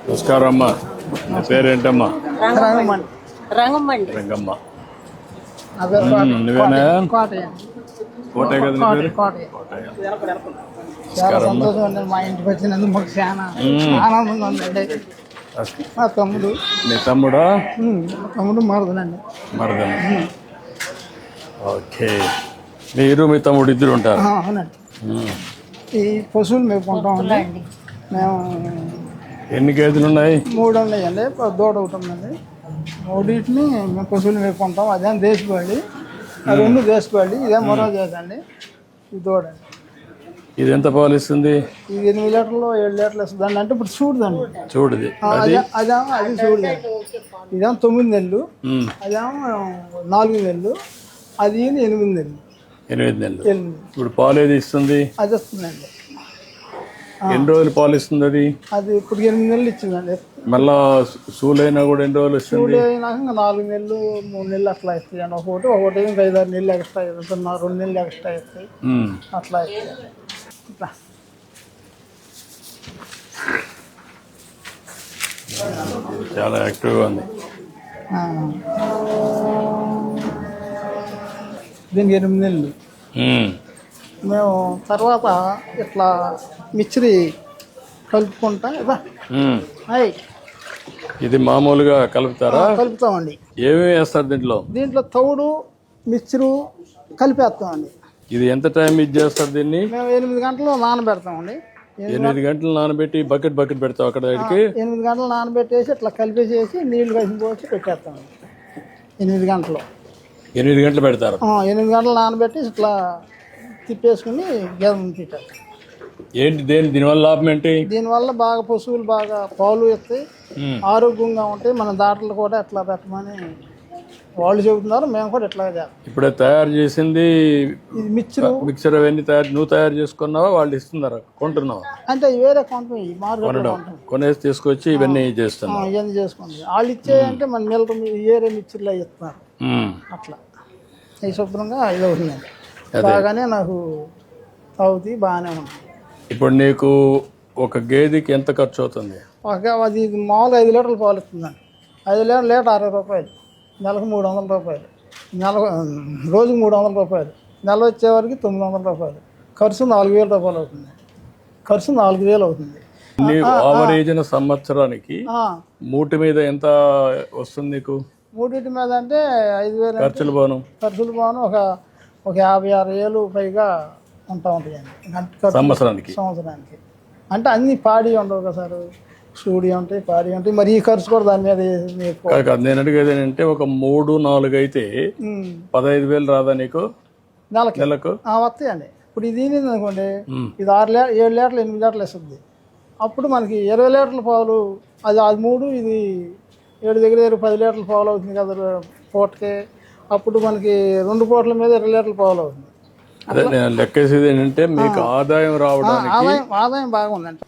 నమస్కారం అమ్మా. నీ పేరేంటమ్మా? రంగమ్మండి. రంగమ్మ. నువ్వేనా? కోటే కదా నీ పేరు? కోటయ్య. చాలా సంతోషం అండి. మా ఇంటికి వచ్చినందుకు మాకు చాలా ఆనందంగా ఉందండి. మా తమ్ముడు. నీ తమ్ముడా? మా తమ్ముడు మరదలండి. మరదలు. ఓకే. మీరు మీ తమ్ముడు ఇద్దరు ఉంటారు? అవునండి. ఈ పశువులు మేపుకుంటామండి మేము. ఎన్ని గేదెలు ఉన్నాయి? 3 ఉన్నాయండి. దూడ ఒకటి ఉందండి. మూడింటిని మేము పశువులు మేపుకుంటాం. అదేం దేశపాళి, ఆ 2 దేశపాళి. ఇదే మరో చేసండి. ఈ దూడ ఇది ఎంత పాలు ఇస్తుంది? ఇది 8 లీటర్లు 7 లీటర్లు ఇస్తుందండి. అంటే ఇప్పుడు చూడదండి. చూడది. అదేమో అది చూడదండి. ఇదేమో 9 నెలలు, అదేమో 4 నెలలు, అది 8 నెలలు. 8 నెలలు. ఇప్పుడు పాలు ఏది ఇస్తుంది? అది వస్తుందండి. ఎన్ని రోజులు పాలు ఇస్తుంది అది? అది ఇప్పుడు 8 నెలలు ఇచ్చిందండి. మళ్ళా సూలైనా కూడా ఎన్ని రోజులు ఇస్తుంది? చూడు అయినాక 4 నెలలు 3 నెలలు అట్లా ఇస్తాయండి. ఒకటి 5-6 నెలలు ఎక్స్ట్రా ఇస్తున్నా, 2 నెలలు ఎక్స్ట్రా ఇస్తాయి. అట్లా ఇస్తాయి. ఇట్లా చాలా యాక్టివ్గా ఉంది. దీనికి 8 నెలలు. మేము తర్వాత ఇట్లా మిక్చరీ కలుపుకుంటా ఇది మామూలుగా కలుపుతారా? కలుపుతామండి. ఏమేమి వేస్తారు దీంట్లో? దీంట్లో తౌడు మిక్చరు కలిపేస్తామండి. ఇది ఎంత టైం ఇది చేస్తారు దీన్ని? మేము 8 గంటలు నానబెడతామండి. 8 గంటలు నానబెట్టి బకెట్ పెడతాం అక్కడ. 8 గంటలు నానబెట్టేసి ఇట్లా కలిపేసేసి నీళ్లు కలిసి పోసి పెట్టేస్తామండి. 8 గంటలు. 8 గంటలు పెడతారు? 8 గంటలు నానబెట్టి ఇట్లా తిప్పేసుకుని గేదె పెట్టారు. ఏంటి దీనివల్ల లాభం ఏంటి? దీనివల్ల బాగా పశువులు బాగా పాలు ఇస్తాయి, ఆరోగ్యంగా ఉంటాయి. మన దాంట్లో కూడా ఎట్లా పెట్టమని వాళ్ళు చెబుతున్నారు. మేము కూడా ఎట్లా చేస్తాం. ఇప్పుడే తయారు చేసింది ఇది మిక్చర్ అవన్నీ నువ్వు తయారు చేసుకున్నావా? వాళ్ళు ఇస్తున్నారా? కొంటున్నావా? అంటే వేరే కొంటాం. మార్కెట్ కొనేసి తీసుకొచ్చి ఇవన్నీ చేస్తున్నాం. ఇవన్నీ చేసుకుంటాం. వాళ్ళు ఇచ్చేయంటే మన మిల్క్ వేరే మిక్చర్లో ఇస్తున్నారు. అట్లా ఈ శుభ్రంగా ఇది అవుతుందండి. బాగానే నాకు తాగుతాయి, బాగానే ఉంటుంది. ఇప్పుడు నీకు ఒక గేదెకి ఎంత ఖర్చు అవుతుంది? అది మామూలుగా 5 లీటర్లు పాలు ఇస్తుందండి. 5 లీటర్ 60 రూపాయలు. నెలకు 300 రూపాయలు. రోజుకు 300 రూపాయలు. నెల వచ్చేవారికి 900 రూపాయలు. ఖర్చు 4000 రూపాయలు అవుతుంది. ఖర్చు 4000 అవుతుంది. నీకు ఆవరేజ్ సంవత్సరానికి మూటి మీద ఎంత వస్తుంది నీకు? మూడింటి మీద అంటే 5000 ఖర్చులు పోను ఒక 56,000 పైగా ఉంటా ఉంటాయండి సంవత్సరానికి. అంటే అన్ని పాడి ఉండవు కదా సార్. సూడి ఉంటాయి, పాడి ఉంటాయి. మరి ఈ ఖర్చు కూడా దాని మీద నేను అడిగేది ఏంటంటే ఒక 3-4 అయితే 15,000 రాదా నీకు నెలకు? వస్తాయండి. ఇప్పుడు ఇది అనుకోండి, ఇది 7 లీటర్లు 8 లీటర్లు ఇస్తుంది. అప్పుడు మనకి 20 లీటర్ల పాలు. అది 3 ఇది 7 దగ్గర 10 లీటర్ల పాలు అవుతుంది కదా పూటకి. అప్పుడు మనకి 2 పూటల మీద 20 లీటర్ల పాలు అవుతుంది. అదే నేను లెక్కేసేది ఏంటంటే మీకు ఆదాయం రావడానికి ఆదాయం బాగా ఉందండి.